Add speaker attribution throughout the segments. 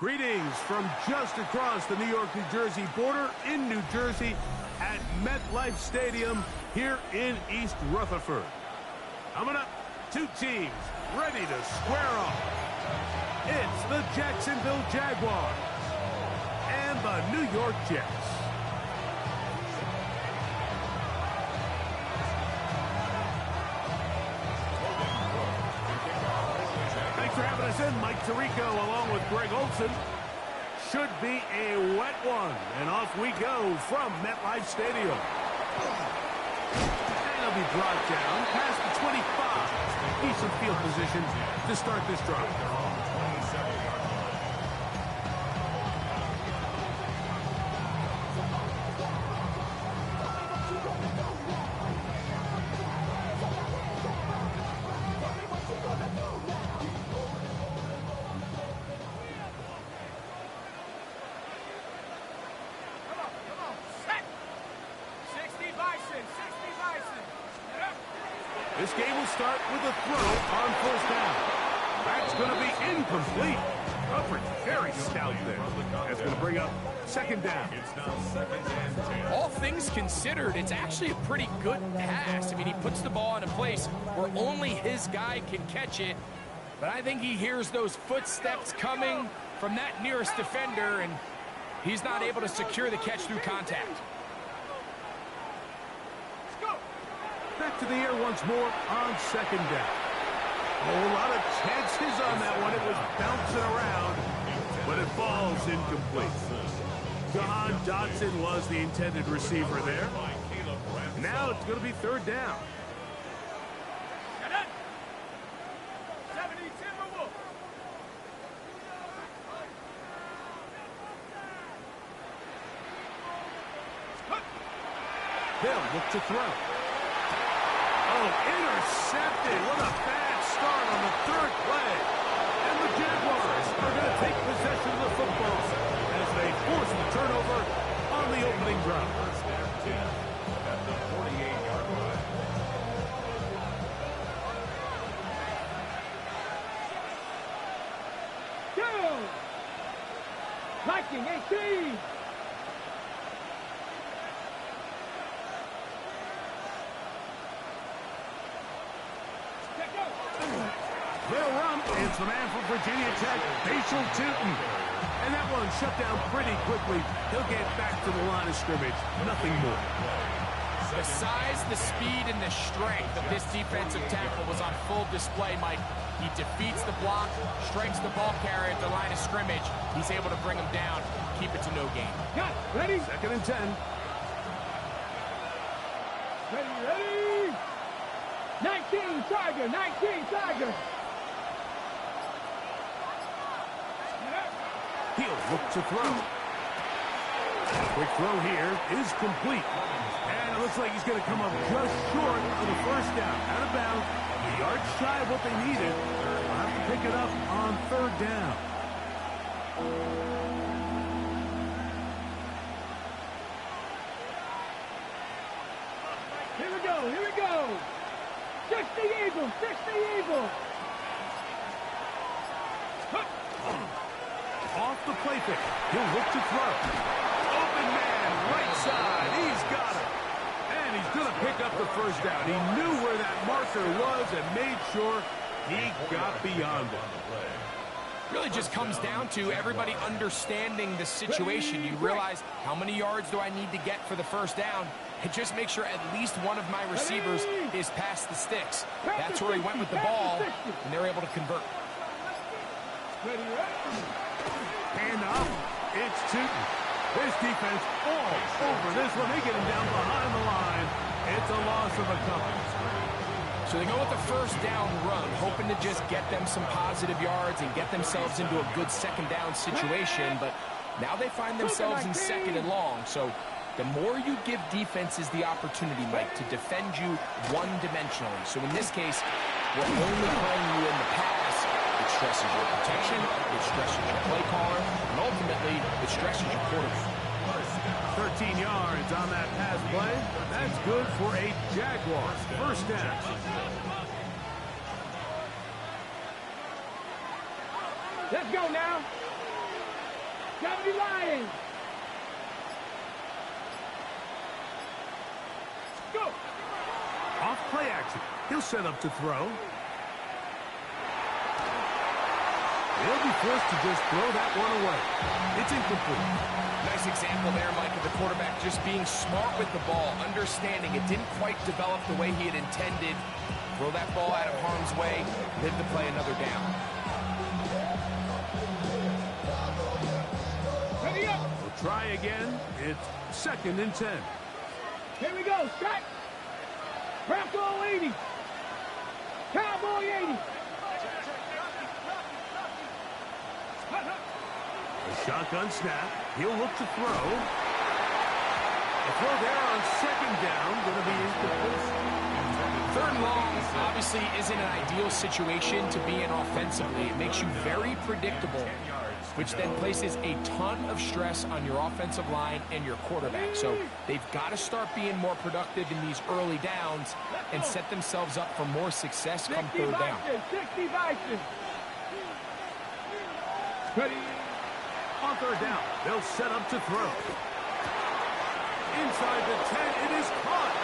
Speaker 1: Greetings from just across the New York-New Jersey border in New Jersey at MetLife Stadium here in East Rutherford. Coming up, two teams ready to square off. It's the Jacksonville Jaguars and the New York Jets. Thanks for having us in, Mike Tirico, along with Greg Olson. Should be a wet one, and off we go from MetLife Stadium. And it'll be brought down past the 25. Decent field position to start this drive. This game will start with a throw on first down. That's going to be incomplete. Coverage very stout there. That's going to bring up second down.
Speaker 2: All things considered, it's actually a pretty good pass. I mean, he puts the ball in a place where only his guy can catch it. But I think he hears those footsteps coming from that nearest defender, and he's not able to secure the catch through contact.
Speaker 1: Back to the air once more on second down. A lot of chances on that one. It was bouncing around, but it falls incomplete. Jahan Dotson was the intended receiver there. Now it's going to be third down. They'll look to throw. Oh, intercepted. What a bad start on the third play. And the Jaguars are going to take possession of the football as they force the turnover on the opening drive. At the 48-yard line.
Speaker 3: Go! Viking 18!
Speaker 1: They'll run. It's the man from Virginia Tech, Bashal Tootin. And that one shut down pretty quickly. He'll get back to the line of scrimmage. Nothing more.
Speaker 2: The size, the speed, and the strength of this defensive tackle was on full display, Mike. He defeats the block, strikes the ball carrier at the line of scrimmage. He's able to bring him down, keep it to no gain.
Speaker 3: Got ready?
Speaker 1: Second and 10.
Speaker 3: Ready? 19 Tiger, 19 Tiger.
Speaker 1: He'll look to throw. Quick throw here is complete. And it looks like he's going to come up just short of the first down. Out of bounds, a yard shy of what they needed. They'll have to pick it up on third down.
Speaker 3: Here we go. 60 Eagles, 60 Eagles.
Speaker 1: Off the play pick. He'll look to throw. Open man, right side. He's got it. And he's going to pick up the first down. He knew where that marker was and made sure he got beyond it.
Speaker 2: Really just comes down to everybody understanding the situation. You realize, how many yards do I need to get for the first down? And just make sure at least one of my receivers is past the sticks. That's where he went with the ball, and they're able to convert.
Speaker 1: And up, it's Tootin. His defense all over this one. They get him down behind the line. It's a loss of a couple.
Speaker 2: So they go with the first down run, hoping to just get them some positive yards and get themselves into a good second down situation. But now they find themselves in second and long. So the more you give defenses the opportunity, Mike, to defend you one-dimensionally. So in this case, we're only playing you in the pass. It stresses your protection, it stresses your play caller, and ultimately, it stresses your quarterback.
Speaker 1: 13 yards on that pass play. That's good for a Jaguars first down.
Speaker 3: Let's go now. 70 Lions. Go.
Speaker 1: Off play action. He'll set up to throw. He'll be forced to just throw that one away. It's incomplete.
Speaker 2: Nice example there, Mike, of the quarterback just being smart with the ball, understanding it didn't quite develop the way he had intended. Throw that ball out of harm's way, live to play another down.
Speaker 3: Ready up.
Speaker 1: We'll try again. It's 2nd and 10.
Speaker 3: Here we go. Strike. Bronco 80. Cowboy 80.
Speaker 1: A shotgun snap. He'll look to throw. The throw there on 2nd down. Going to be incomplete.
Speaker 2: 3rd and long obviously isn't an ideal situation to be in offensively. It makes you very predictable, which then places a ton of stress on your offensive line and your quarterback. So they've got to start being more productive in these early downs and set themselves up for more success come 3rd down.
Speaker 3: 60 Bison. Ready.
Speaker 1: On 3rd down, they'll set up to throw. Inside the 10, it is caught.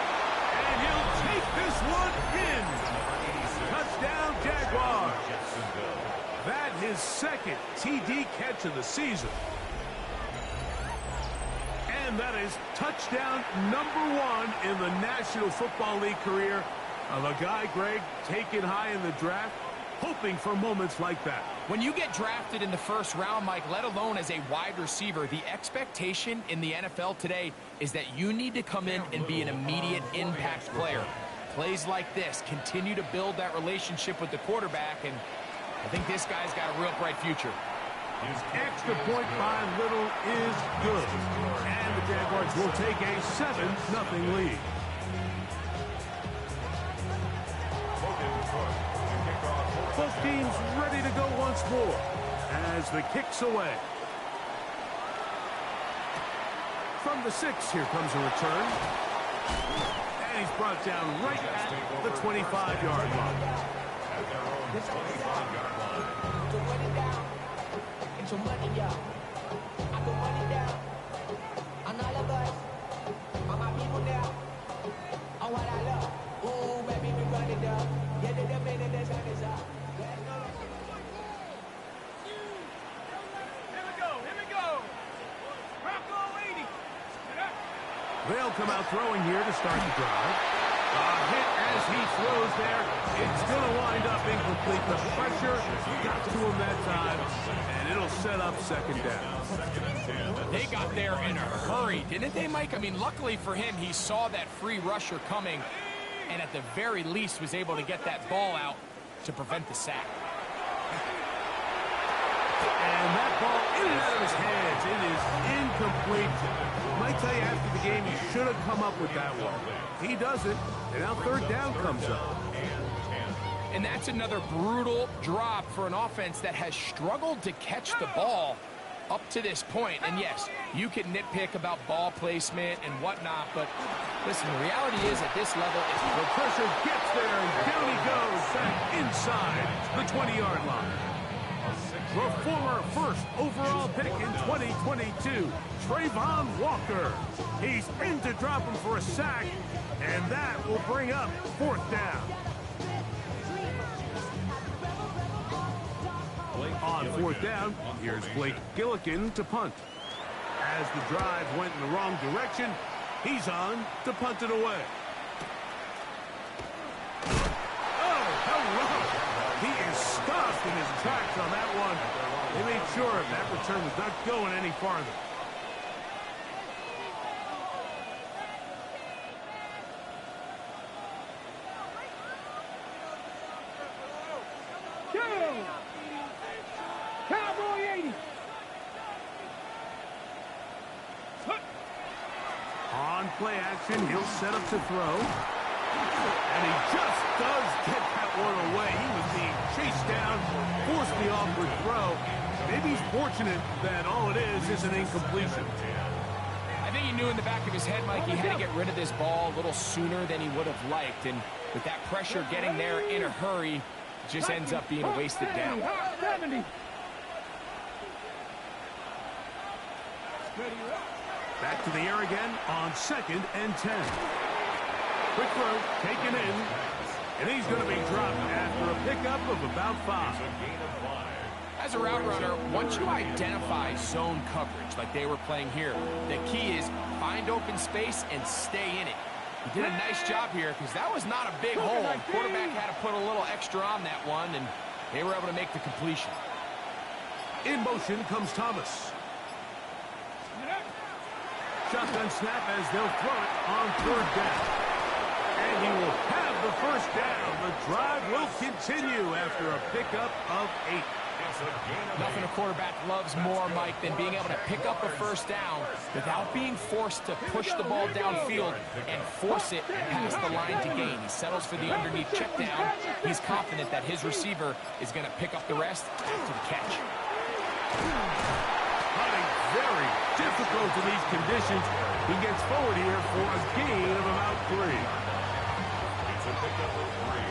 Speaker 1: And he'll take this one in. Touchdown, Jaguars. That his 2nd TD catch of the season. And that is touchdown number 1 in the National Football League career of a guy, Greg, taken high in the draft, hoping for moments like that.
Speaker 2: When you get drafted in the 1st round, Mike, let alone as a wide receiver, the expectation in the NFL today is that you need to come in and be an immediate impact player. Plays like this continue to build that relationship with the quarterback, and I think this guy's got a real bright future.
Speaker 1: Extra point by Little is good. And the Jaguars will take a 7-0 lead. Both teams ready to go once more as the kick's away. From the 6, here comes a return. And he's brought down right at the 25-yard line. They'll come out throwing here to start the drive. A hit as he throws there. It's going to wind up incomplete. The pressure got to him that time, and it'll set up 2nd down.
Speaker 2: They got there in a hurry, didn't they, Mike? I mean, luckily for him, he saw that free rusher coming, and at the very least was able to get that ball out to prevent the sack.
Speaker 1: And that ball in and out of his hands. It is incomplete. I might tell you after the game, he should have come up with that one. He doesn't, and now 3rd down comes up.
Speaker 2: And that's another brutal drop for an offense that has struggled to catch the ball up to this point. And yes, you can nitpick about ball placement and whatnot, but listen, the reality is at this level,
Speaker 1: the pressure gets there, and down he goes back inside the 20-yard line. The former 1st overall pick in 2022, Trayvon Walker. He's in to drop him for a sack, and that will bring up 4th down. On 4th down, here's Blake Gillikin to punt. As the drive went in the wrong direction, he's on to punt it away. Oh, hello! He is stopped in his tracks on that one. They made sure that return was not going any farther.
Speaker 3: Cowboy 80.
Speaker 1: On play action, he'll set up to throw. And he just does get that one away. He was being chased down, forced the awkward throw. Maybe he's fortunate that all it is an incompletion.
Speaker 2: I think he knew in the back of his head, Mike, he had to get rid of this ball a little sooner than he would have liked. And with that pressure getting there in a hurry, it just ends up being a wasted down.
Speaker 3: 70.
Speaker 1: Back to the air again on 2nd and 10. Quick throw, taken in, and he's going to be dropped after a pickup of about 5.
Speaker 2: As a route runner, once you identify zone coverage like they were playing here, the key is find open space and stay in it. He did a nice job here because that was not a big hole. The quarterback had to put a little extra on that one, and they were able to make the completion.
Speaker 1: In motion comes Thomas. Shotgun snap as they'll throw it on 3rd down. And he will have the first down. The drive will continue after a pickup of 8.
Speaker 2: Nothing a quarterback loves more, Mike, than being able to pick up a first down without being forced to push the ball downfield and force it past the line to gain. He settles for the underneath check down. He's confident that his receiver is going to pick up the rest after the catch.
Speaker 1: Hunting very difficult in these conditions. He gets forward here for a gain of about 3.
Speaker 4: It's a pickup of 3.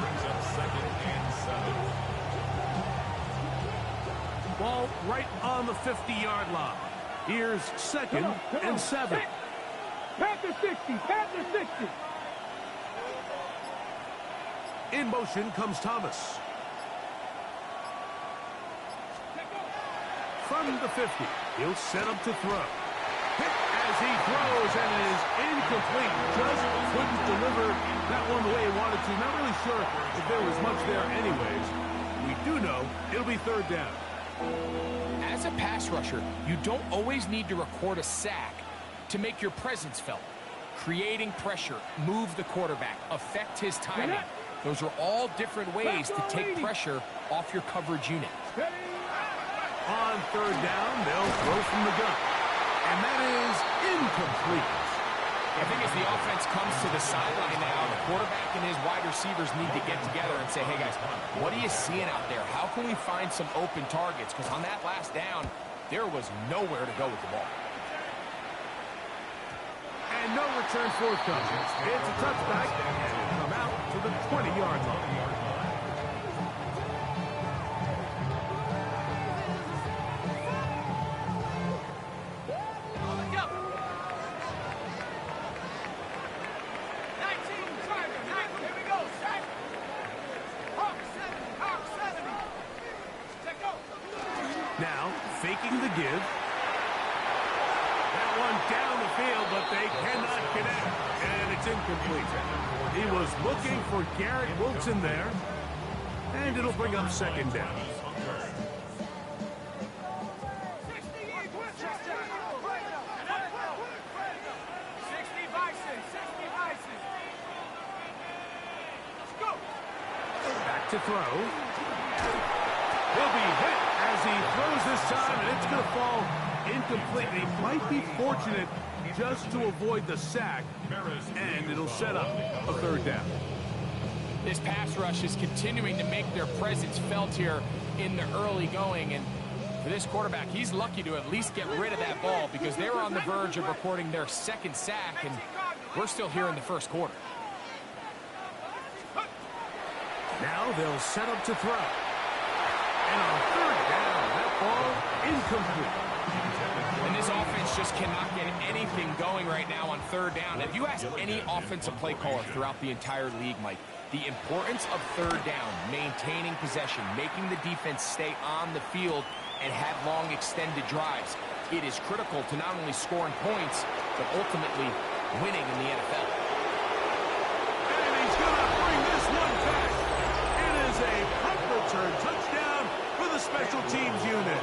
Speaker 4: Brings up 2nd and 7.
Speaker 1: Ball right on the 50-yard line. Here's 2nd and 7.
Speaker 3: Pat the 60. Pat the 60.
Speaker 1: In motion comes Thomas. From the 50, he'll set up to throw. Hit as he throws, and it is incomplete. Just couldn't deliver that one the way he wanted to. Not really sure if there was much there anyways. We do know it'll be 3rd down.
Speaker 2: As a pass rusher, you don't always need to record a sack to make your presence felt. Creating pressure, move the quarterback, affect his timing. Those are all different ways to take pressure off your coverage unit.
Speaker 1: On 3rd down, they'll throw from the gun. And that is incomplete.
Speaker 2: I think as the offense comes to the sideline now, the quarterback and his wide receivers need to get together and say, hey guys, what are you seeing out there? How can we find some open targets? Because on that last down, there was nowhere to go with the ball.
Speaker 1: And no return forthcoming. It's a touchback, and it'll come out to the 20-yard line. Now, faking the give. That one down the field, but they cannot connect. And it's incomplete. He was looking for Garrett Wilson there. And it'll bring up 2nd down. Back to throw. He'll be hit as he throws this time, and it's going to fall incomplete. He might be fortunate just to avoid the sack, and it'll set up a 3rd down.
Speaker 2: This pass rush is continuing to make their presence felt here in the early going, and for this quarterback, he's lucky to at least get rid of that ball because they were on the verge of recording their 2nd sack, and we're still here in the 1st quarter.
Speaker 1: Now they'll set up to throw. And on 3rd down, that ball incomplete.
Speaker 2: And this offense just cannot get anything going right now on 3rd down. If you ask any offensive play caller throughout the entire league, Mike, the importance of 3rd down, maintaining possession, making the defense stay on the field and have long extended drives, it is critical to not only scoring points, but ultimately winning in the NFL.
Speaker 1: And he's going to bring this one back. It is a punt return touchdown for the special teams unit.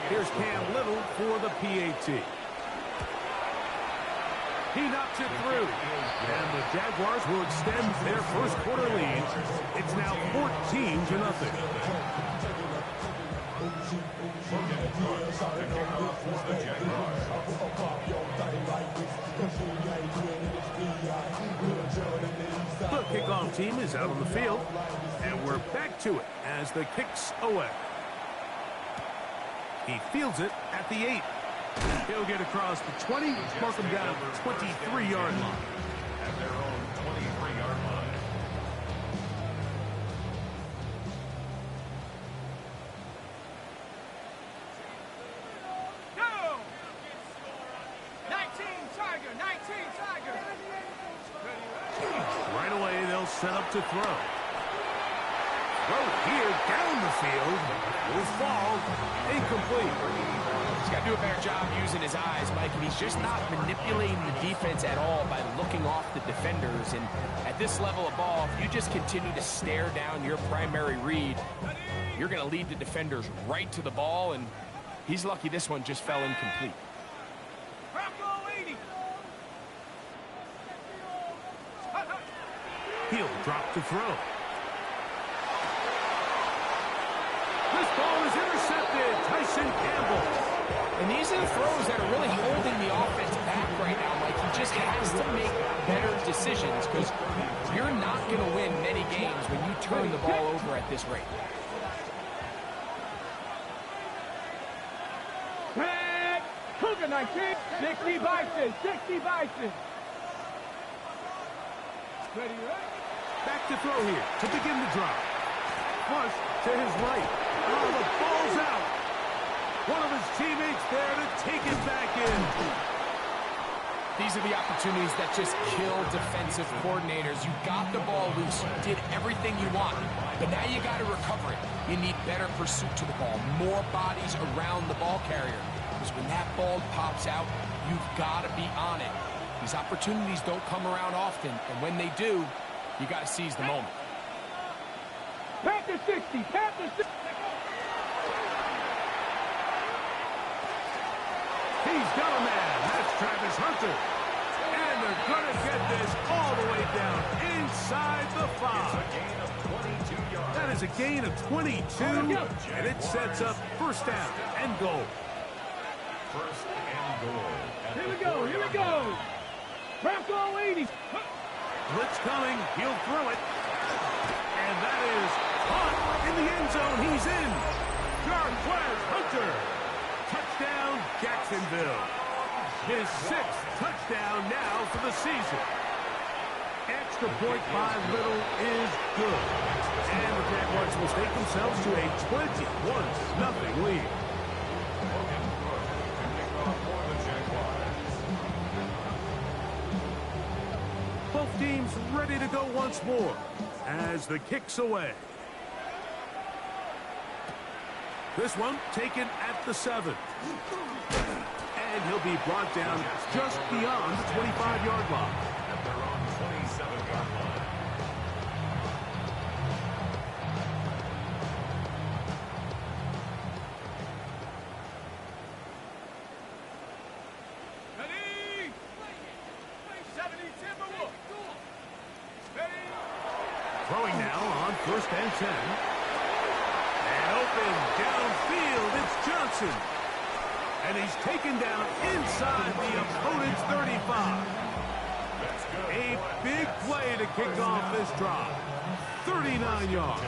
Speaker 1: Here's Cam Little for the PAT. He knocks it through. And the Jaguars will extend their 1st quarter lead. It's now 14-0. The kickoff team is out on the field. And we're back to it as the kick's away. He fields it at the 8. He'll get across the 20, mark him down at the 23-yard line.
Speaker 4: At their own 23-yard line.
Speaker 1: Right away, they'll set up to throw. Throw here down the field. Will fall. Incomplete.
Speaker 2: He's got to do a better job using his eyes, Mike, and he's just not manipulating the defense at all by looking off the defenders. And at this level of ball, if you just continue to stare down your primary read, you're going to lead the defenders right to the ball, and he's lucky this one just fell incomplete.
Speaker 1: He'll drop to throw. This ball is intercepted. Tyson Campbell.
Speaker 2: And these are the throws that are really holding the offense back right now, Mike. He just has to make better decisions because you're not going to win many games when you turn the ball over at this rate.
Speaker 3: Cougar 19. 60 Bison. 60 Bison. Ready, right?
Speaker 1: Back to throw here to begin the drive. Flush to his right. Oh, the ball's out. One of his teammates there to take it back in.
Speaker 2: These are the opportunities that just kill defensive coordinators. You got the ball loose. You did everything you want. But now you got to recover it. You need better pursuit to the ball. More bodies around the ball carrier. Because when that ball pops out, you've got to be on it. These opportunities don't come around often. And when they do, you got to seize the moment.
Speaker 3: Panther 60. Panther 60.
Speaker 1: He's got a man. That's Travis Hunter. And they're going to get this all the way down inside the 5. That is a gain of 22, and it sets up first down and goal.
Speaker 4: First and goal.
Speaker 3: Here we go. Here we go. Bronco 80.
Speaker 1: Blitz coming. He'll throw it. And that is caught in the end zone. He's in. Jarquez Hunter. Touchdown, Jacksonville. His 6th touchdown now for the season. Extra point by Little is good. And the Jaguars will take themselves to a 21-0 lead. Both teams ready to go once more as the kick's away. This one taken at the 7. And he'll be brought down just beyond the 25-yard line.
Speaker 4: At their own 27-yard line.
Speaker 3: Ready? 70 Timberwolves. Ready?
Speaker 1: Throwing now on 1st and 10. And open downfield, it's Johnson. And he's taken down inside the opponent's 35. A big play to kick off this drive. 39 yards.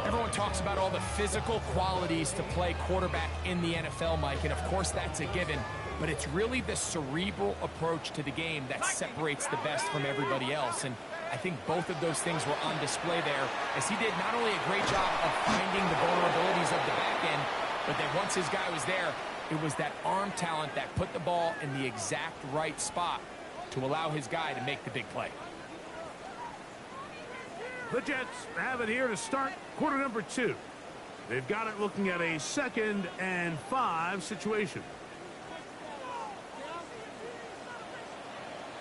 Speaker 2: Everyone talks about all the physical qualities to play quarterback in the NFL, Mike, and of course that's a given. But it's really the cerebral approach to the game that separates the best from everybody else. And I think both of those things were on display there, as he did not only a great job of finding the vulnerabilities of the back end, but then once his guy was there, it was that arm talent that put the ball in the exact right spot to allow his guy to make the big play.
Speaker 1: The Jets have it here to start quarter number 2. They've got it looking at a 2nd and 5 situation.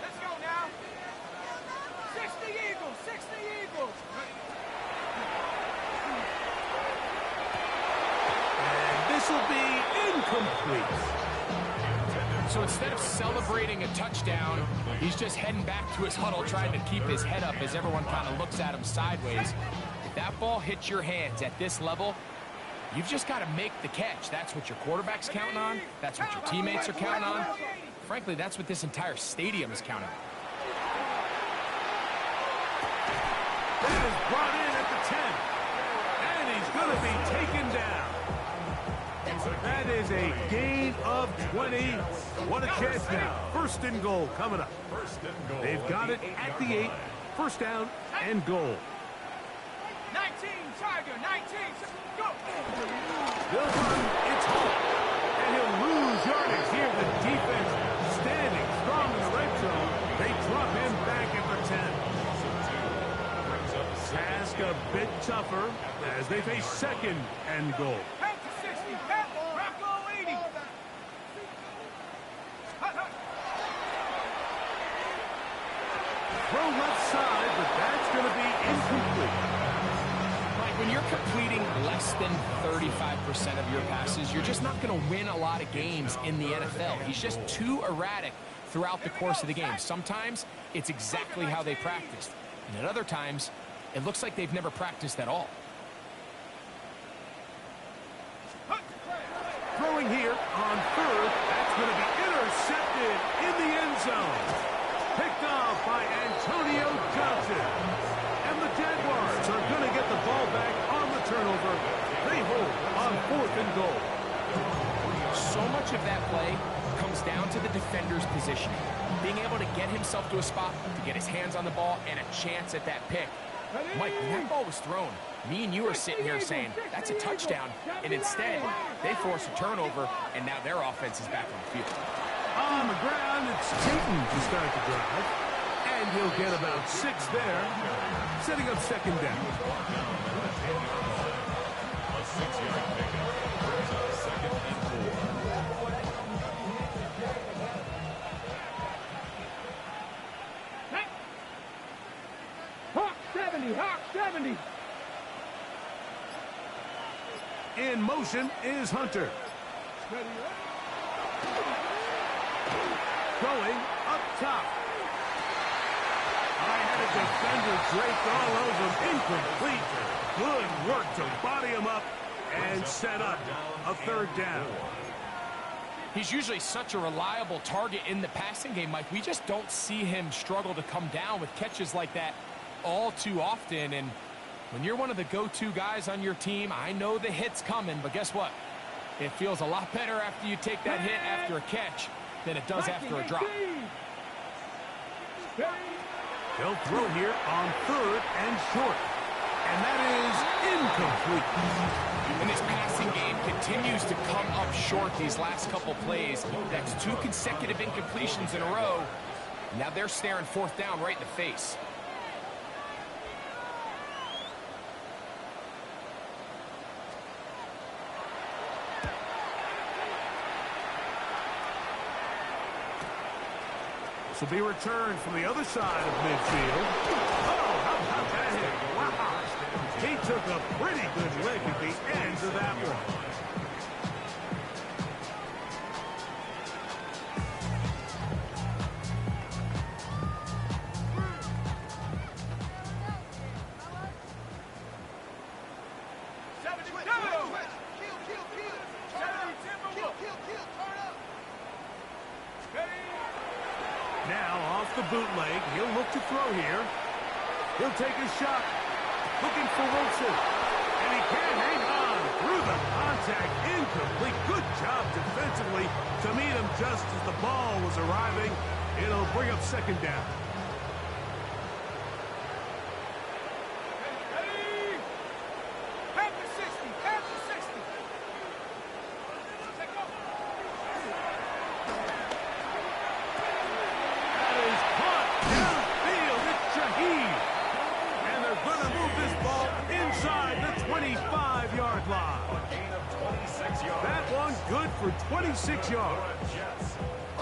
Speaker 3: Let's go now. 60 Eagles. 60 Eagles.
Speaker 1: And this will be incomplete.
Speaker 2: So instead of celebrating a touchdown, he's just heading back to his huddle trying to keep his head up as everyone kind of looks at him sideways. If that ball hits your hands at this level, you've just got to make the catch. That's what your quarterback's counting on. That's what your teammates are counting on. Frankly, that's what this entire stadium is counting on.
Speaker 1: That is brought in at the 10. And he's going to be taken down. That is a gain of 20. What a catch now. 1st and goal coming up. They've got it at the 8. First down and goal.
Speaker 3: 19 Tiger. 19. Go.
Speaker 1: They'll run. It's home. And he'll lose yardage here. The defense standing strong in the red zone. They drop him back at the 10. Task a bit tougher as they face second and goal.
Speaker 3: Count to 60. Count. Rocco 80.
Speaker 1: Throw left side, but that's going to be incomplete.
Speaker 2: Like when you're completing less than 35% of your passes, you're just not going to win a lot of games in the NFL. He's just too erratic throughout the course of the game. Sometimes it's exactly how they practiced, and at other times it looks like they've never practiced at all.
Speaker 1: Throwing here on third, that's going to be intercepted in the end zone. Picked off by Antonio Johnson. And the Jaguars are going to get the ball back on the turnover. They hold on 4th and goal.
Speaker 2: So much of that play comes down to the defender's positioning. Being able to get himself to a spot, to get his hands on the ball, and a chance at that pick. Mike, when that ball was thrown, me and you are sitting here saying, that's a touchdown. And instead, they force a turnover, and now their offense is back on the field.
Speaker 1: On the ground, it's Tatum to start the drive. And he'll get about 6 there, setting up second down.
Speaker 4: A 6-yard pickup brings up second and 4.
Speaker 3: Hawk 70. Hawk 70.
Speaker 1: In motion is Hunter. Going up top. I had a defender draped all over him. Incomplete. Good work to body him up and set up a 3rd down.
Speaker 2: He's usually such a reliable target in the passing game, Mike. We just don't see him struggle to come down with catches like that all too often. And when you're one of the go-to guys on your team, I know the hit's coming, but guess what? It feels a lot better after you take that hit after a catch than it does after a drop.
Speaker 1: They'll throw here on 3rd and short. And that is incomplete.
Speaker 2: And this passing game continues to come up short these last couple plays. That's 2 consecutive incompletions in a row. Now they're staring 4th down right in the face.
Speaker 1: Will be returned from the other side of midfield. Oh, how about that hit? Wow. He took a pretty good lick at the end of that one. Now off the bootleg, he'll look to throw here. He'll take a shot, looking for Wilson. And he can't hang on through the contact. Incomplete. Good job defensively to meet him just as the ball was arriving. It'll bring up second down. That one good for 26 yards.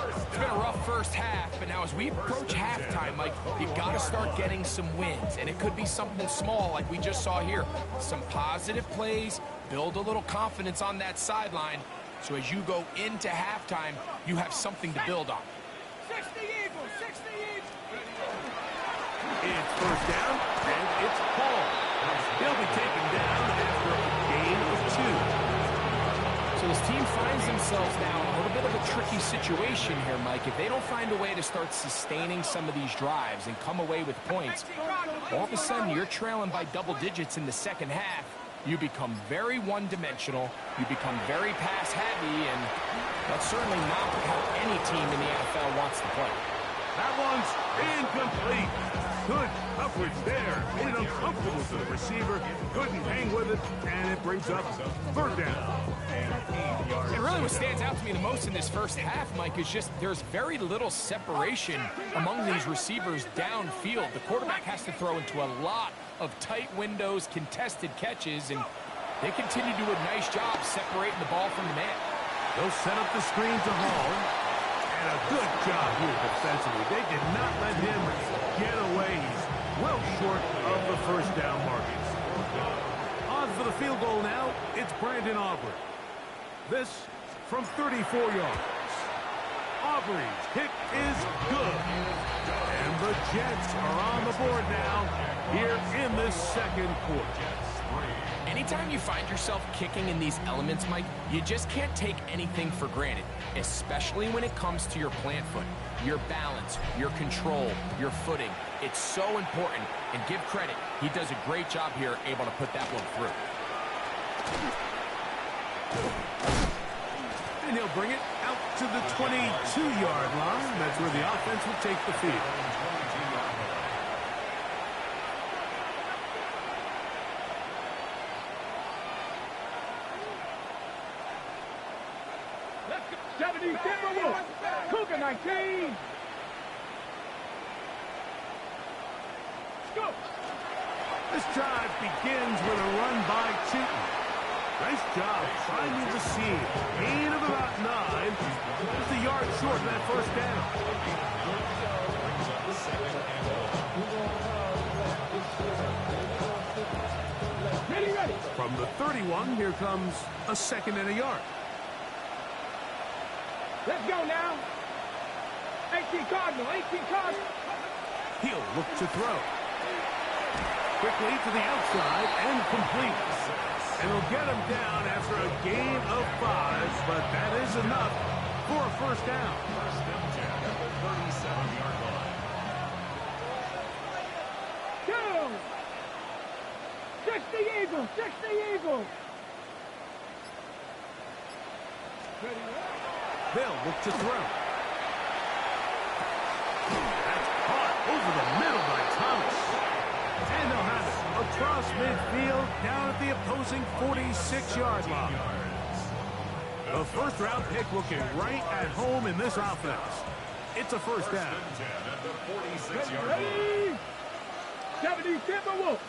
Speaker 2: It's been a rough first half, but now as we approach halftime, Mike, you've got to start getting some wins, and it could be something small like we just saw here. Some positive plays, build a little confidence on that sideline, so as you go into halftime, you have something to build on.
Speaker 3: 60 Eagles, 60 Eagles.
Speaker 1: It's first down, and it's Paul. He'll be taken down after a gain of 2.
Speaker 2: So this team finds themselves now in a little bit of a tricky situation here, Mike. If they don't find a way to start sustaining some of these drives and come away with points, all of a sudden you're trailing by double digits in the second half. You become very one-dimensional. You become very pass-heavy, and that's certainly not how any team in the NFL wants to play.
Speaker 1: That one's incomplete. Good coverage there. Made it uncomfortable for the receiver. Couldn't hang with it, and it brings up third down.
Speaker 2: And really what stands out to me the most in this first half, Mike, is just there's very little separation among these receivers downfield. The quarterback has to throw into a lot of tight windows, contested catches, and they continue to do a nice job separating the ball from the man.
Speaker 1: They'll set up the screen to Hall. And a good job here defensively. They did not let him get away. He's well short of the first down markings. On for the field goal now, it's Brandon Aubrey. This from 34 yards. Aubrey's kick is good. And the Jets are on the board now here in this second quarter.
Speaker 2: Anytime you find yourself kicking in these elements, Mike, you just can't take anything for granted, especially when it comes to your plant foot, your balance, your control, your footing. It's so important, and give credit. He does a great job here able to put that one through.
Speaker 1: And he'll bring it out to the 22-yard line. That's where the offense will take the field.
Speaker 3: Let's go. 70 Timberwolves. Cougar 19. Let's go.
Speaker 1: This drive begins with a run by Cheaton. Nice job finding the seam. Gain of about 9. Just a yard short of that first down.
Speaker 3: Ready, ready.
Speaker 1: From the 31, here comes a second and a yard.
Speaker 3: Let's go now. 18 Cardinal, 18 Cardinal.
Speaker 1: He'll look to throw. Quickly to the outside and complete. And he'll get him down after a gain of 5, but that is enough for a first down.
Speaker 4: First down, Jack, at the 37-yard line.
Speaker 3: Go. 60 Eagles, 60 Eagles. Ready, ready.
Speaker 1: They'll look to throw. That's caught over the middle by Thomas. And they'll have it across midfield down at the opposing 46-yard line. The first-round pick looking right at home in this offense. It's a first down.
Speaker 4: At the 46-yard line.
Speaker 3: Ready. 70 Timberwolves.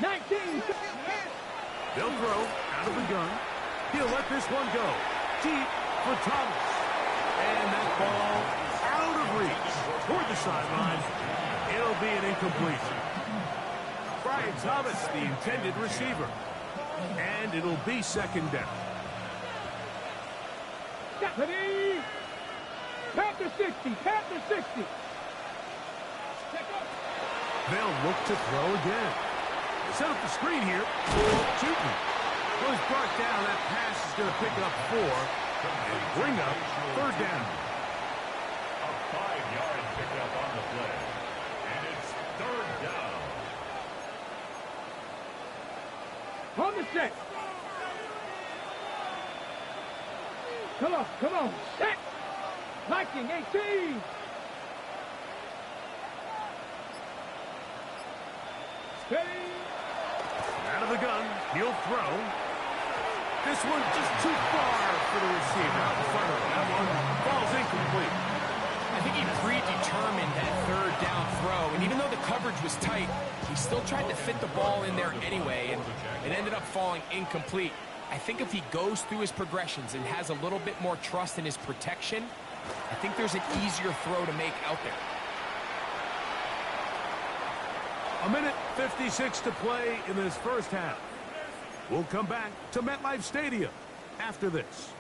Speaker 3: 19.
Speaker 1: They'll throw out of the gun. He'll let this one go. Deep for Thomas. And that ball out of reach toward the sideline. It'll be an incompletion. Brian Thomas, the intended receiver. And it'll be second down.
Speaker 3: Ready. Panther 60, Panther 60.
Speaker 1: They'll look to throw again. Set up the screen here for Cheaton. Was brought down. That pass is going to pick up 4 and bring up third down.
Speaker 4: A 5-yard pickup on the play. And it's third down.
Speaker 3: On the set. Come on, set. Viking 18. Steady.
Speaker 1: Out of the gun, he'll throw. This one just too far for the receiver out in front of him. That one falls incomplete.
Speaker 2: I think he predetermined that third down throw, and even though the coverage was tight, he still tried to fit the ball in there anyway, and it ended up falling incomplete. I think if he goes through his progressions and has a little bit more trust in his protection, I think there's an easier throw to make out there.
Speaker 1: A minute 56 to play in this first half. We'll come back to MetLife Stadium after this.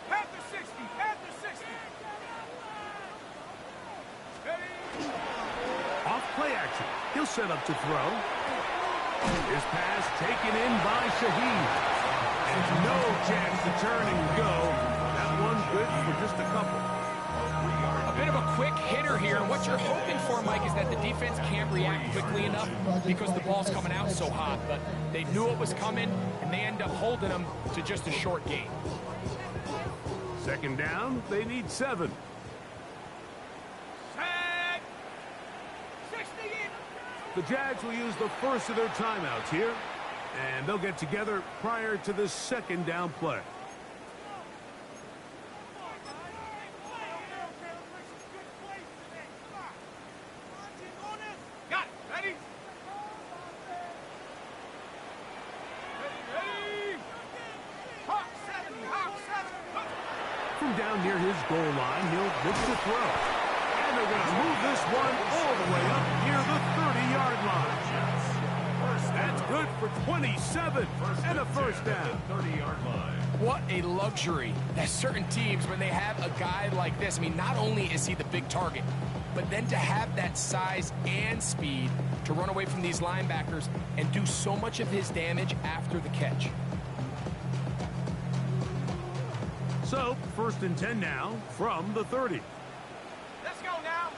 Speaker 3: Panther 60,
Speaker 1: action. He'll set up to throw. His pass taken in by Shaheed. And no chance to turn and go. That one good for just a couple.
Speaker 2: A bit of a quick hitter here. What you're hoping for, Mike, is that the defense can't react quickly enough because the ball's coming out so hot. But they knew it was coming, and they end up holding them to just a short gain.
Speaker 1: Second down, they need 7. The Jags will use the first of their timeouts here, and they'll get together prior to the second down play.
Speaker 3: Got it. Ready? Ready? Hawk 70, Hawk 70.
Speaker 1: From down near his goal line, he'll look to throw. And they're going to move this one all the way up near the 30-yard line. That's good for 27 and a first down.
Speaker 4: 30-yard line.
Speaker 2: What a luxury that certain teams, when they have a guy like this, I mean, not only is he the big target, but then to have that size and speed to run away from these linebackers and do so much of his damage after the catch.
Speaker 1: So, first and 10 now from the 30.
Speaker 3: Let's go now.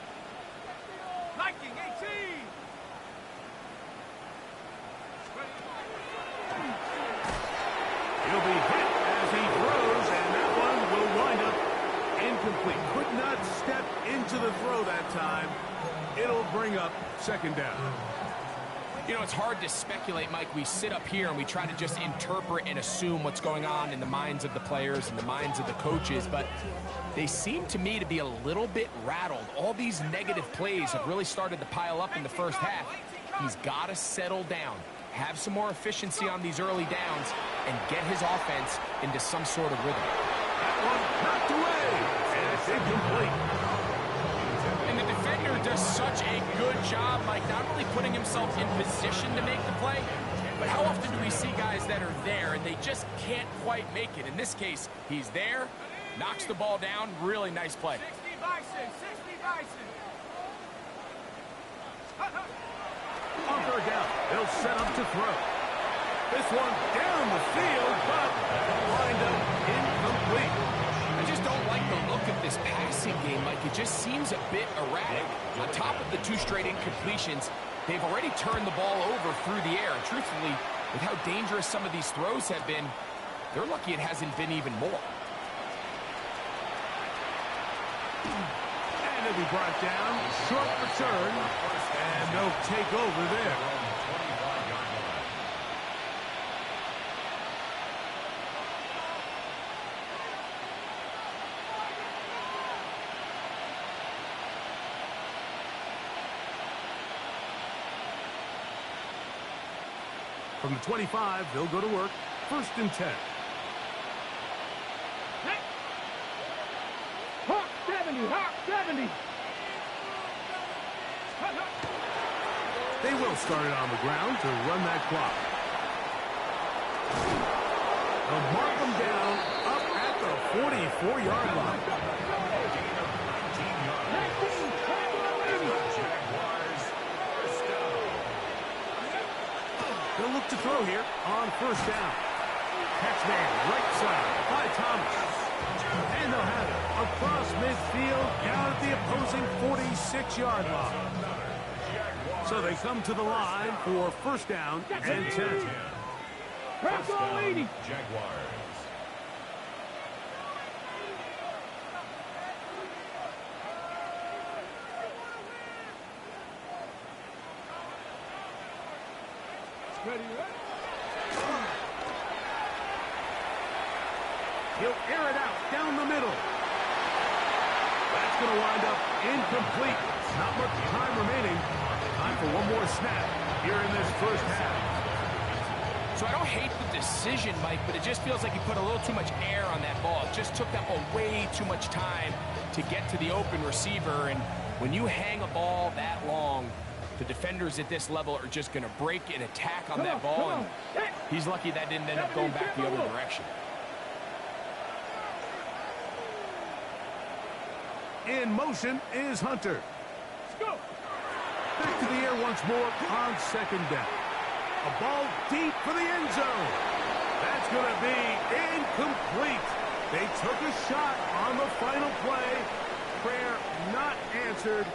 Speaker 3: Liking 18.
Speaker 1: He'll be hit as he throws, and that one will wind up incomplete. Could not step into the throw that time. It'll bring up second down.
Speaker 2: You know, it's hard to speculate, Mike. We sit up here and we try to just interpret and assume what's going on in the minds of the players and the minds of the coaches, but they seem to me to be a little bit rattled. All these negative plays have really started to pile up in the first half. He's got to settle down, have some more efficiency on these early downs, and get his offense into some sort of rhythm.
Speaker 1: That one knocked away, and it's incomplete.
Speaker 2: And the defender does such a good job, Mike, not only putting himself in position to make the play, but how often do we see guys that are there and they just can't quite make it? In this case, he's there, knocks the ball down, really nice play.
Speaker 3: 60 Bison, 60 Bison.
Speaker 1: On third down, they'll set up to throw. This one down the field, but lined up incomplete.
Speaker 2: I just don't like the look of this passing game, Mike. It just seems a bit erratic. On top of the 2 straight incompletions, they've already turned the ball over through the air. And truthfully, with how dangerous some of these throws have been, they're lucky it hasn't been even more.
Speaker 1: And it'll be brought down, short return, and they'll take over there. From the 25, they'll go to work. First and 10.
Speaker 3: Hawk 70, Hawk 70.
Speaker 1: They will start it on the ground to run that clock. They'll mark them down up at the 44-yard line. They'll look to throw here on first down. Catch man, right side by Thomas. And they'll have it across midfield down at the opposing 46-yard line. So they come to the line for first down and 10.
Speaker 3: Press on 80.
Speaker 4: Jaguars.
Speaker 3: Ready,
Speaker 1: He'll air it out down the middle. That's going to wind up incomplete. Not much time remaining. Time for one more snap here in this first half.
Speaker 2: So I don't hate the decision, Mike, but it just feels like he put a little too much air on that ball. It just took them way too much time to get to the open receiver. And when you hang a ball that long, the defenders at this level are just going to break and attack on that ball. And he's lucky that didn't end up going back the other direction.
Speaker 1: In motion is Hunter.
Speaker 3: Let's go.
Speaker 1: Back to the air once more on second down. A ball deep for the end zone. That's going to be incomplete. They took a shot on the final play. Prayer not answered.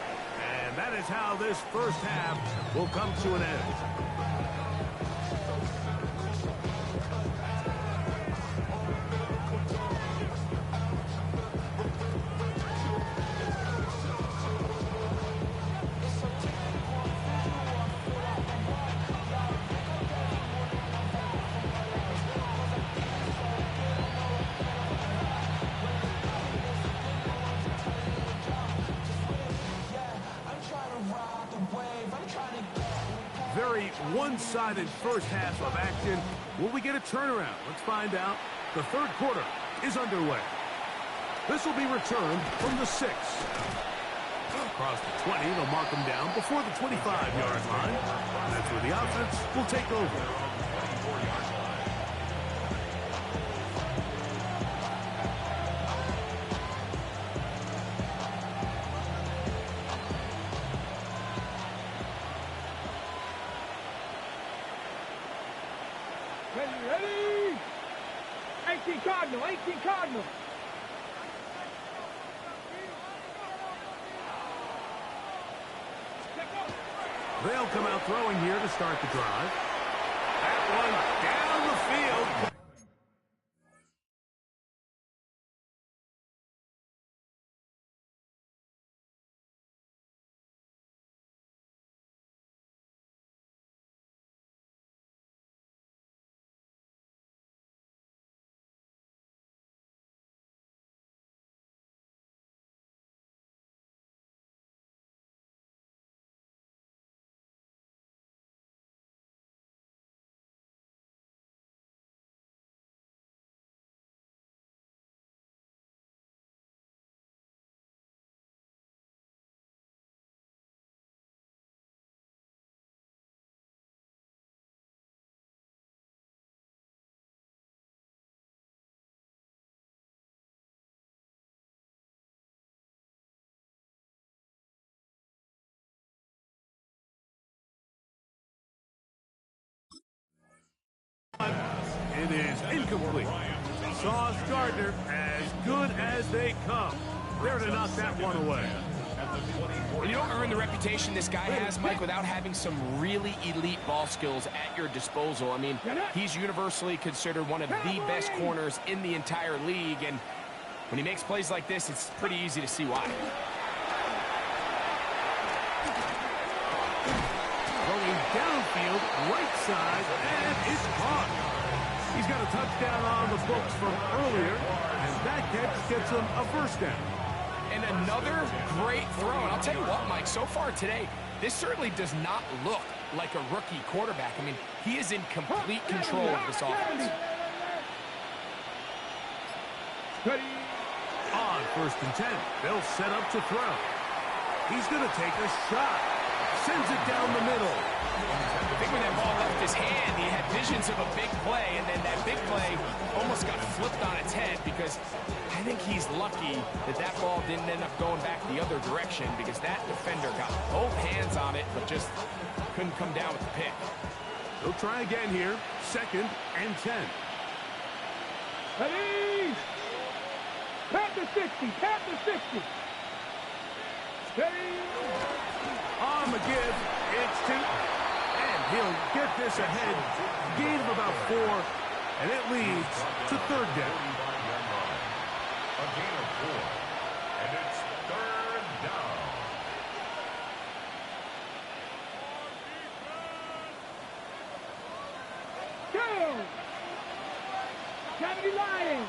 Speaker 1: And that is how this first half will come to an end. Very one-sided first half of action. Will we get a turnaround? Let's find out. The third quarter is underway. This will be returned from the 6. Across the 20, they'll mark them down before the 25-yard line. That's where the offense will take over.
Speaker 3: Ready? 18 Cardinal, 18 Cardinal.
Speaker 1: They'll come out throwing here to start the drive. That one down the field. It is incomplete. Sauce Gardner, as good as they come. There to knock that one away.
Speaker 2: You don't earn the reputation this guy has, Mike, without having some really elite ball skills at your disposal. I mean, he's universally considered one of the best corners in the entire league, and when he makes plays like this, it's pretty easy to see why.
Speaker 1: Going downfield, right side, and it's caught. He's got a touchdown on the books from earlier, and that catch gets him a first down.
Speaker 2: And another great throw. And I'll tell you what, Mike, so far today, this certainly does not look like a rookie quarterback. I mean, he is in complete control of this offense.
Speaker 1: On 1st and 10, they'll set up to throw. He's going to take a shot. Sends it down the middle.
Speaker 2: I think when that ball left his hand, he had visions of a big play, and then that big play almost got flipped on its head because I think he's lucky that that ball didn't end up going back the other direction because that defender got both hands on it but just couldn't come down with the pick.
Speaker 1: They'll try again here. 2nd and 10.
Speaker 3: Ready? Tap the 60, tap the 60. Steady.
Speaker 1: On the give, it's 2. And he'll get this ahead. Gain of about 4, and it leads to 3rd down.
Speaker 4: A gain of 4, and it's 3rd down.
Speaker 3: Go! Kennedy Lions.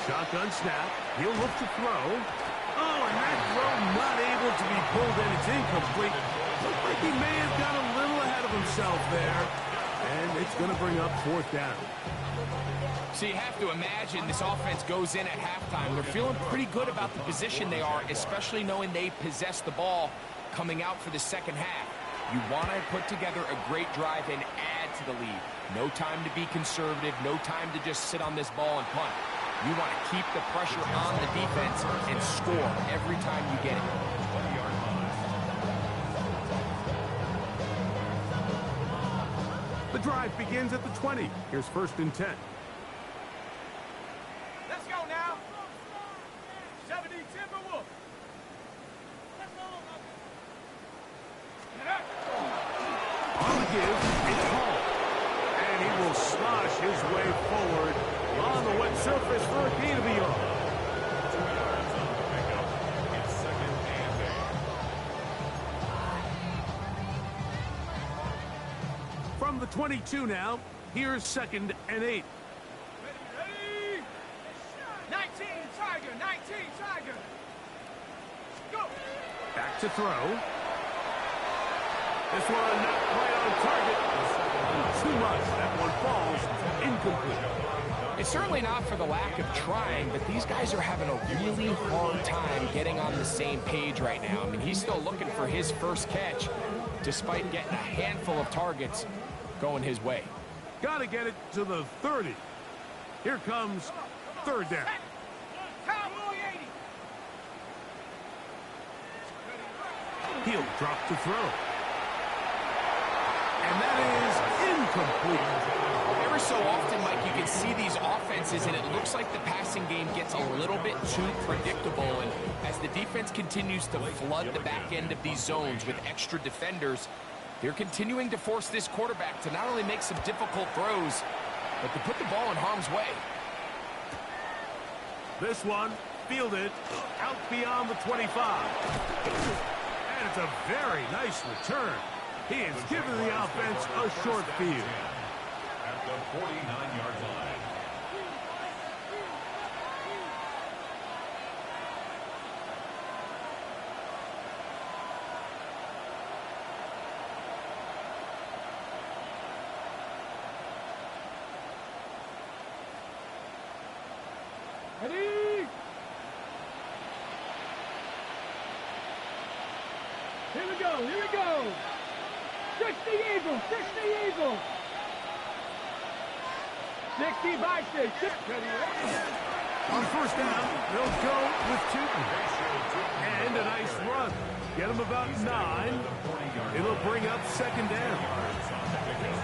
Speaker 1: Shotgun snap. He'll look to throw. Oh, and that throw not able to be pulled in. It's incomplete. Looks like he may have got a little ahead of himself there. And it's going to bring up 4th down.
Speaker 2: So you have to imagine this offense goes in at halftime. They're feeling pretty good about the position they are, especially knowing they possess the ball coming out for the second half. You want to put together a great drive and add to the lead. No time to be conservative. No time to just sit on this ball and punt. You want to keep the pressure on the defense and score every time you get it.
Speaker 4: 20-yard line.
Speaker 1: The drive begins at the 20. Here's 1st and 10.
Speaker 3: Let's go now. 70 Timberwolves.
Speaker 1: On the give, it's Hall. And he will slosh his way forward on the wet surface for a gain of a yard.
Speaker 4: 2 yards on the pickup. It's 2nd and 8.
Speaker 1: From the 22 now, here's 2nd and 8.
Speaker 3: Ready? 19 Tiger, 19 Tiger. Go.
Speaker 1: Back to throw. This one not quite on target. Too much. That one falls incomplete.
Speaker 2: It's certainly not for the lack of trying, but these guys are having a really hard time getting on the same page right now. I mean, he's still looking for his first catch, despite getting a handful of targets going his way.
Speaker 1: Got to get it to the 30. Here comes 3rd down.
Speaker 3: Cowboy 80.
Speaker 1: He'll drop to throw. And that is incomplete.
Speaker 2: Every so often, Mike, you can see these offenses, and it looks like the passing game gets a little bit too predictable. And as the defense continues to flood the back end of these zones with extra defenders, they're continuing to force this quarterback to not only make some difficult throws, but to put the ball in harm's way.
Speaker 1: This one fielded out beyond the 25. And it's a very nice return. He has given the offense a short field.
Speaker 4: At the 49-yard line.
Speaker 3: Ready? Here we go, here we go. 60 Eagles, 60 Eagles. 60 by 6.
Speaker 1: On 1st down, they'll go with Tootin. And a nice run. Get him about 9. It'll bring up 2nd down.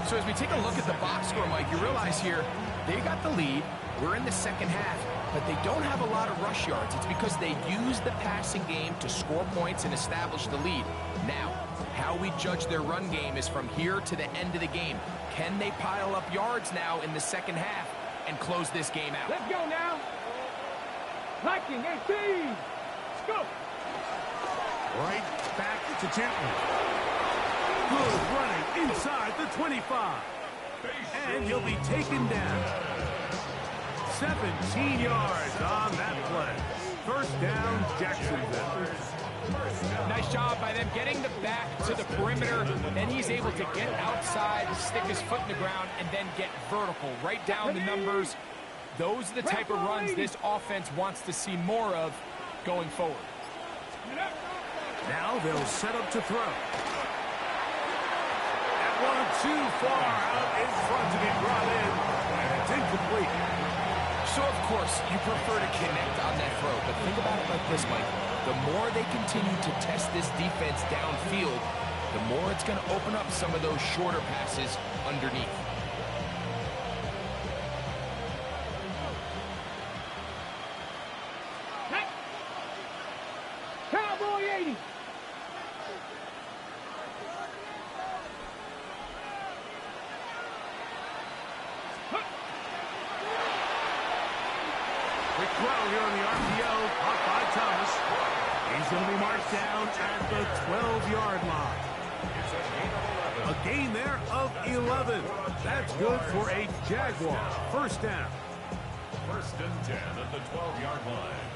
Speaker 2: So as we take a look at the box score, Mike, you realize here they got the lead. We're in the 2nd half, but they don't have a lot of rush yards. It's because they use the passing game to score points and establish the lead. Now, how we judge their run game is from here to the end of the game. Can they pile up yards now in the 2nd half and close this game out?
Speaker 3: Let's go now. Viking 18. Let's go.
Speaker 1: Right back to Tootin. Good running inside the 25. And he'll be taken down. 17 yards on that play. 1st down, Jacksonville.
Speaker 2: Nice job by them getting the back to the perimeter. Then he's able to get outside, stick his foot in the ground, and then get vertical. Right down the numbers. Those are the type of runs this offense wants to see more of going forward.
Speaker 1: Now they'll set up to throw. That one too far out in front to be brought in. And it's incomplete.
Speaker 2: So, of course, you prefer to connect on that throw, but think about it like this, Mike. The more they continue to test this defense downfield, the more it's going to open up some of those shorter passes underneath.
Speaker 3: Cowboy 80.
Speaker 1: Quick throw here on the RPO, caught by Thomas. He's going to be marked down at the 12-yard line. A gain there of 11. That's good for a Jaguar. 1st down.
Speaker 4: 1st and 10 at the 12-yard line.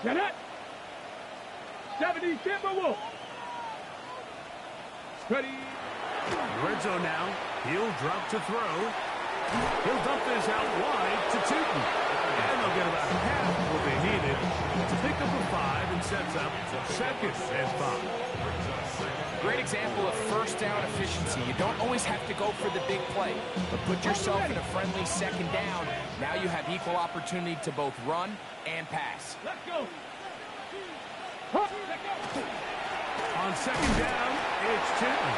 Speaker 3: Get it. 70 Timberwolves. Ready.
Speaker 1: Red zone now. He'll drop to throw. He'll dump this out wide to Tootin. And they'll get about half what they needed to pick up a 5 and sets up 2nd and 5.
Speaker 2: Great example of first down efficiency. You don't always have to go for the big play, but put yourself in a friendly second down. Now you have equal opportunity to both run and pass.
Speaker 3: Let's go.
Speaker 1: On second down, it's Tinton.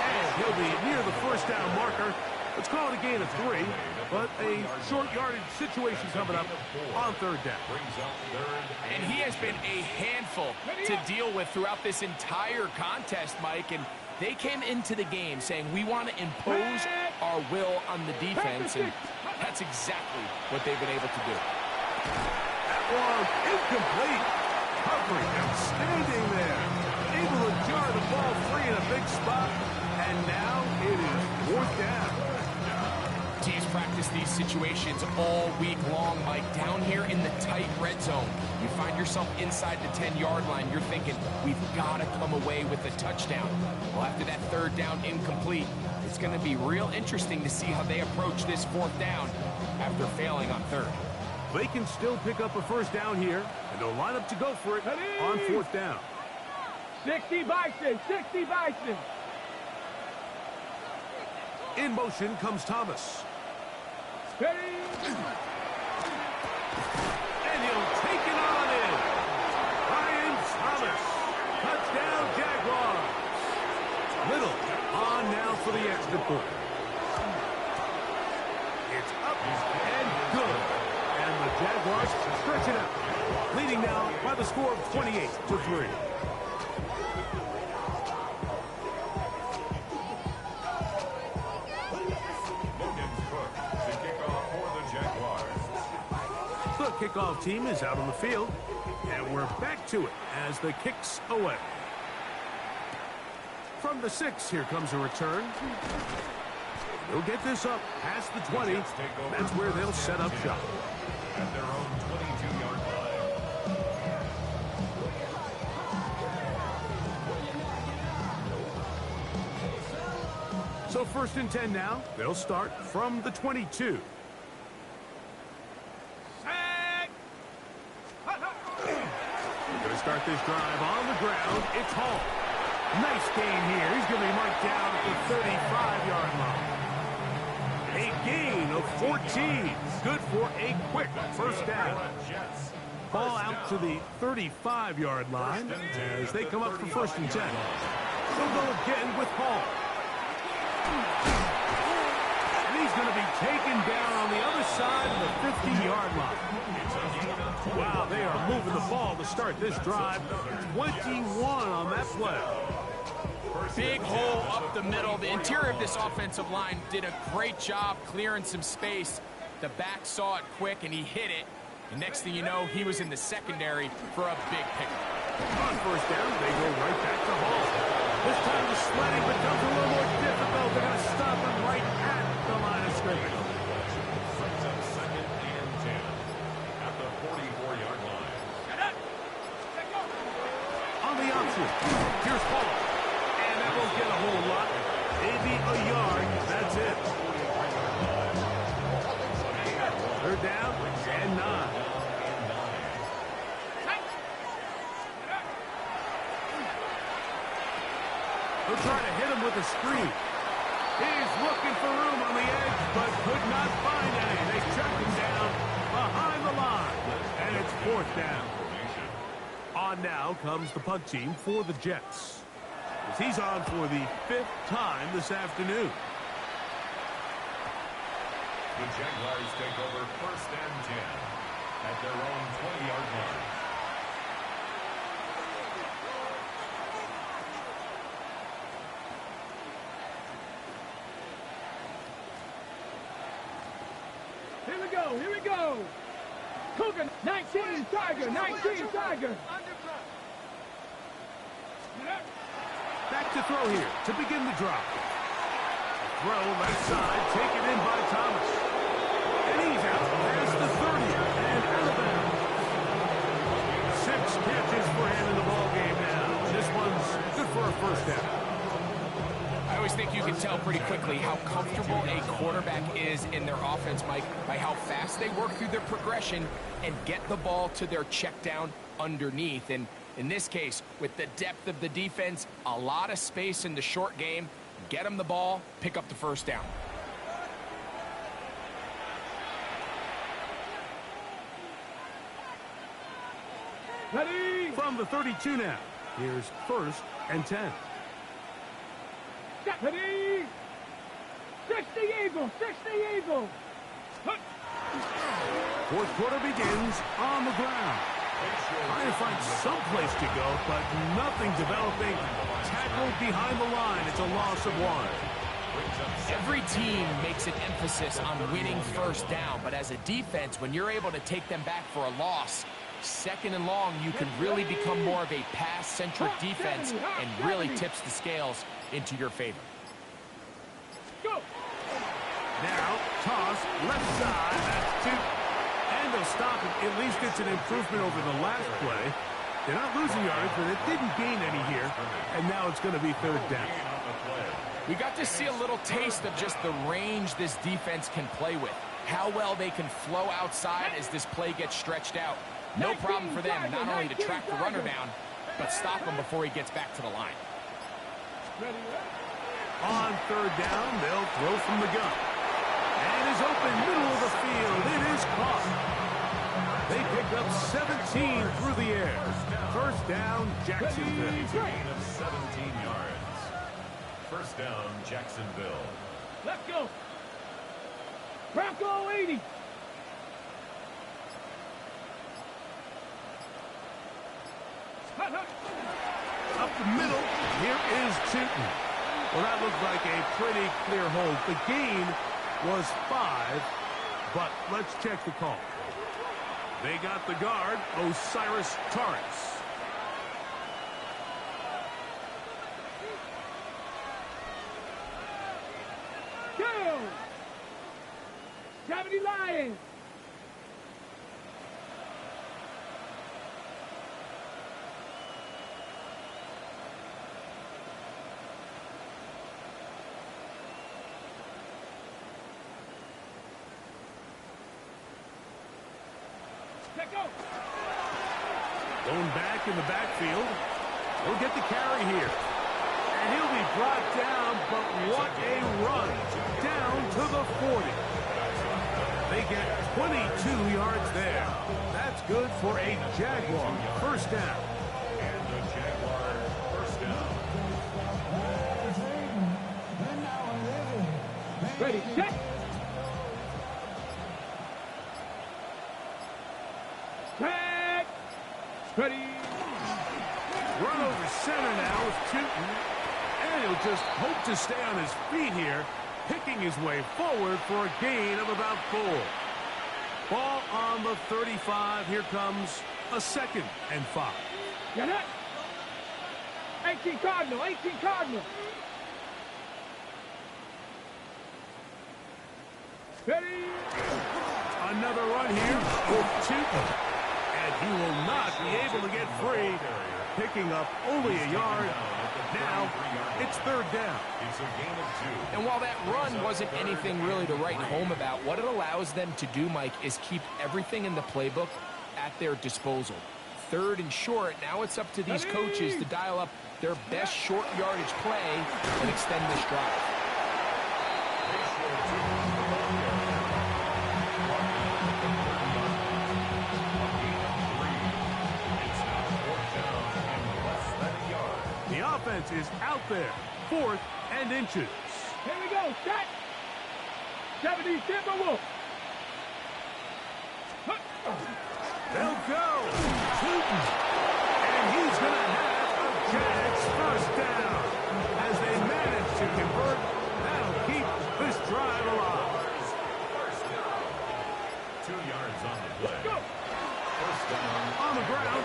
Speaker 1: And he'll be near the first down marker. Let's call it a gain of 3, but a short yardage situation coming up on third down.
Speaker 2: And he has been a handful to deal with throughout this entire contest, Mike. And they came into the game saying, we want to impose our will on the defense. And that's exactly what they've been able to do.
Speaker 1: That was incomplete. Coverage outstanding there. Able to jar the ball free in a big spot. And now it is fourth down.
Speaker 2: Teams practice these situations all week long, Mike. Down here in the tight red zone, you find yourself inside the 10-yard line. You're thinking, we've got to come away with a touchdown. Well, after that third down incomplete, it's going to be real interesting to see how they approach this fourth down after failing on third.
Speaker 1: They can still pick up a first down here, and they'll line up to go for it on fourth down.
Speaker 3: 60 Bison, 60 Bison.
Speaker 1: In motion comes Thomas.
Speaker 3: Ready?
Speaker 1: And he'll take it on in. Ryan Thomas. Touchdown, Jaguars. Little on now for the extra point. It's up and good. And the Jaguars stretch it out. Leading now by the score of 28-3. The kickoff team is out on the field, and we're back to it as the kicks away. From the 6, here comes a return. They'll get this up past the 20. That's where they'll set up shop.
Speaker 4: At their own 22-yard line.
Speaker 1: So first and 10 now. They'll start from the 22. Start this drive on the ground. It's Hall. Nice gain here. He's going to be marked down at the 35-yard line. A gain of 14. Good for a quick first down. Ball out to the 35-yard line as they come up for first and 10. They'll go again with Hall. And he's going to be taken down on the other side of the 50-yard line. Wow, they are moving the ball to start this drive. 21 on that play.
Speaker 2: Big hole up the middle. The interior of this offensive line did a great job clearing some space. The back saw it quick, and he hit it. And next thing you know, he was in the secondary for a big pickup.
Speaker 1: On first down, they go right back to Hall. This time the sledding becomes a little more difficult. They're going to stop him right at the line of scrimmage. Here's Hall. And that won't get a whole lot. Maybe a yard. That's it. Third down and 9. They'll try to hit him with a screen. He's looking for room on the edge, but could not find any. They track him down behind the line. And it's fourth down. On now comes the punt team for the Jets, as he's on for the 5th time this afternoon.
Speaker 4: The Jaguars take over first and 10 at their own 20-yard line.
Speaker 3: Here we go, here we go. Cougar, 19, Tiger, 19, Tiger.
Speaker 1: Back to throw here to begin the drop. Throw left side, taken in by Thomas. And he's out past the 30 and out of bounds. 6 catches for him in the ballgame now. This one's good for a first down.
Speaker 2: I always think you can tell pretty quickly how comfortable a quarterback is in their offense, Mike, by how fast they work through their progression and get the ball to their check down underneath. And In this case, with the depth of the defense, a lot of space in the short game, get them the ball, pick up the first down.
Speaker 3: Ready?
Speaker 1: From the 32 now. Here's 1st and 10.
Speaker 3: Ready? 60 Eagles, 60 Eagles.
Speaker 1: Fourth quarter begins on the ground. Trying to find some place to go, but nothing developing. Tackled behind the line. It's a loss of 1.
Speaker 2: Every team makes an emphasis on winning first down, but as a defense, when you're able to take them back for a loss, 2nd and long, you can really become more of a pass-centric defense and really tips the scales into your favor.
Speaker 3: Go.
Speaker 1: Now, toss, left side, that's 2. And they'll stop it. At least it's an improvement over the last play. They're not losing yards, but it didn't gain any here. And now it's going to be 3rd down.
Speaker 2: We got to see a little taste of just the range this defense can play with. How well they can flow outside as this play gets stretched out. No problem for them not only to track the runner down, but stop him before he gets back to the line.
Speaker 1: On 3rd down, they'll throw from the gun. And is open middle of the field. It is caught. They picked up 17 through the air. 1st down, Jacksonville.
Speaker 4: Gain of 17 yards. 1st down, Jacksonville.
Speaker 3: Let's go. Bronco 80.
Speaker 1: Up the middle, here is Tootin. Well, that looked like a pretty clear hold. The gain was 5, but let's check the call. They got the guard, Osiris Torres.
Speaker 3: Go. 70 Lions. Let go.
Speaker 1: Going back in the backfield. He'll get the carry here. And he'll be brought down, but what a run. Down to the 40. They get 22 yards there. That's good for a Jaguar 1st down.
Speaker 4: And the Jaguar 1st down.
Speaker 3: Ready, set. Set. Ready.
Speaker 1: Run over center now with Tootin. And he'll just hope to stay on his feet here, picking his way forward for a gain of about 4. Ball on the 35. Here comes a 2nd and 5.
Speaker 3: Get it. 18 Cardinal, 18 Cardinal. Ready.
Speaker 1: Another run here with Tootin. And he will not be able to get free, picking up only a yard. Now, it's 3rd down.
Speaker 4: It's a gain of 2.
Speaker 2: And while that run wasn't anything really to write home about, what it allows them to do, Mike, is keep everything in the playbook at their disposal. 3rd and short, now it's up to these coaches to dial up their best short yardage play and extend this drive.
Speaker 1: The offense is out there. 4th and inches.
Speaker 3: Here we go. Set. 70 Timberwolves.
Speaker 1: They'll go. Tootin. And he's going to have a Jags 1st down. As they manage to convert, that'll keep this drive alive.
Speaker 4: 2 yards on the play.
Speaker 3: Go.
Speaker 4: 1st down.
Speaker 1: On the ground,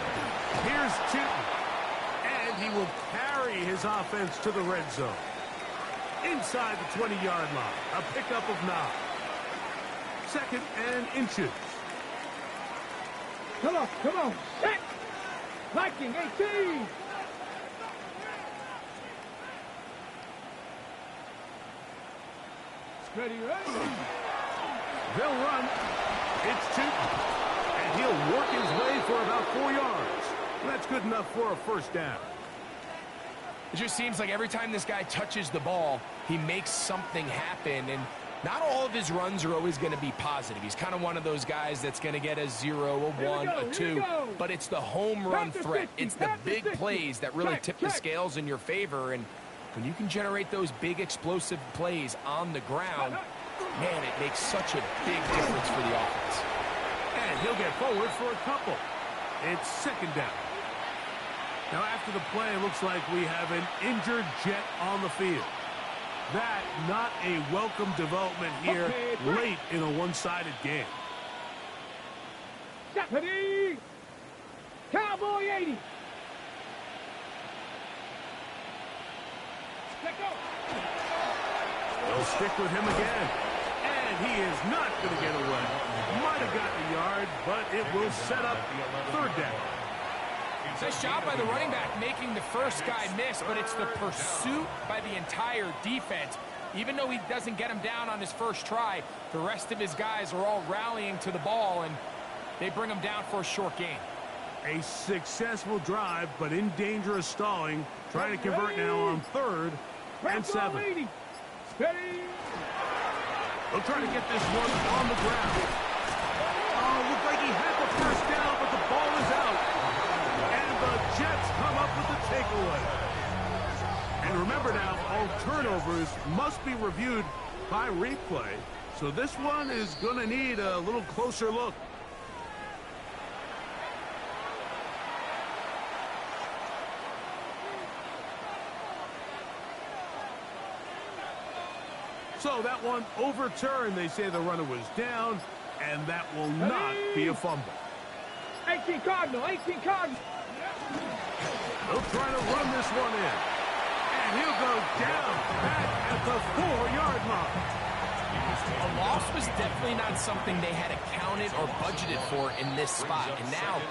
Speaker 1: here's Tootin. And he will carry his offense to the red zone. Inside the 20-yard line, a pickup of 9. 2nd and inches.
Speaker 3: Come on, come on. Set. Viking 18. Ready, ready.
Speaker 1: They'll run. It's Tootin. And he'll work his way for about 4 yards. That's good enough for a first down.
Speaker 2: It just seems like every time this guy touches the ball, he makes something happen, and not all of his runs are always going to be positive. He's kind of one of those guys that's going to get a 0, a 1, a 2, but it's the home run threat. It's the big plays that really tip the scales in your favor, and when you can generate those big explosive plays on the ground, man, it makes such a big difference for the offense.
Speaker 1: And he'll get forward for a couple. It's second down. Now, after the play, it looks like we have an injured Jet on the field. That, not a welcome development here late in a one-sided game.
Speaker 3: Deputy! Cowboy 80! Let go!
Speaker 1: They'll stick with him again. And he is not going to get away. Might have gotten a yard, but it will set up third down.
Speaker 2: Nice job by the running back making the first guy miss, but it's the pursuit by the entire defense. Even though he doesn't get him down on his first try, the rest of his guys are all rallying to the ball, and they bring him down for a short gain.
Speaker 1: A successful drive, but in danger of stalling. Trying to convert now on 3rd and 7.
Speaker 3: Steady!
Speaker 1: They'll try to get this one on the ground. Oh, looked like he had the first down, but the ball is out. And the Jets come up with the takeaway. And remember now, all turnovers must be reviewed by replay. So this one is going to need a little closer look. So that one overturned. They say the runner was down, and that will not be a fumble.
Speaker 3: 18 Cardinal, 18 Cardinal.
Speaker 1: They'll try to run this one in. And he'll go down back at the 4-yard line.
Speaker 2: A loss was definitely not something they had accounted or budgeted for in this spot. And now,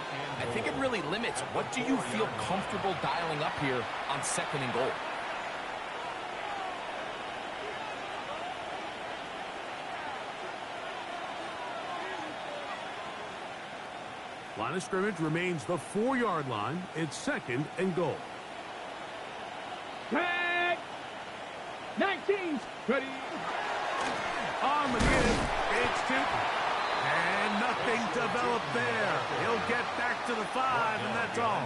Speaker 2: I think it really limits what do you feel comfortable dialing up here on 2nd and goal.
Speaker 1: Line of scrimmage remains the 4-yard line. It's 2nd and goal.
Speaker 3: Tag! 19. Ready.
Speaker 1: On the give. It's 2. And nothing developed there. He'll get back to the 5, and that's all.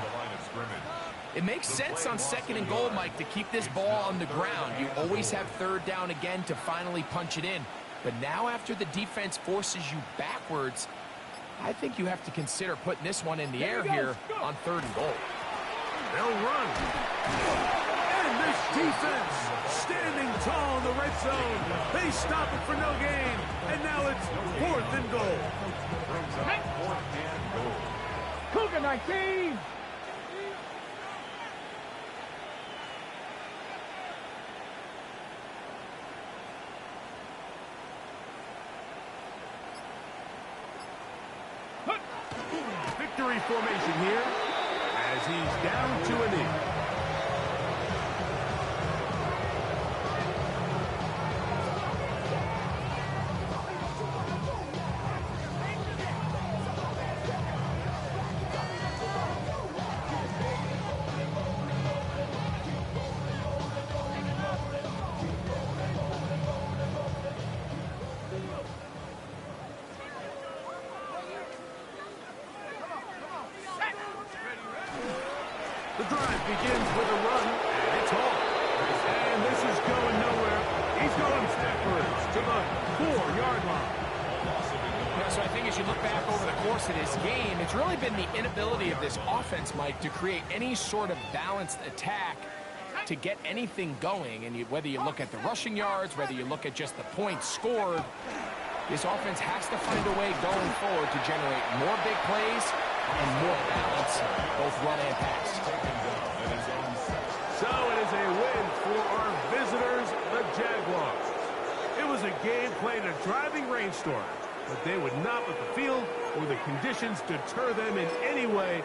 Speaker 2: It makes sense on 2nd and goal, Mike, to keep this ball on the ground. You always have 3rd down again to finally punch it in. But now after the defense forces you backwards, I think you have to consider putting this one in the air here on 3rd and goal.
Speaker 1: They'll run. And this defense standing tall in the red zone. They stop it for no gain. And now it's 4th and goal.
Speaker 3: Cougar 19.
Speaker 1: Victory formation here as he's down to a knee. The drive begins with a run, and it's all. And this is going nowhere. He's going backwards to the 4-yard line.
Speaker 2: Yeah, so I think as you look back over the course of this game, it's really been the inability of this offense, Mike, to create any sort of balanced attack to get anything going. And whether you look at the rushing yards, whether you look at just the points scored, this offense has to find a way going forward to generate more big plays and more balance, both run and pass.
Speaker 1: So it is a win for our visitors, the Jaguars. It was a game played in a driving rainstorm, but they would not let the field or the conditions deter them in any way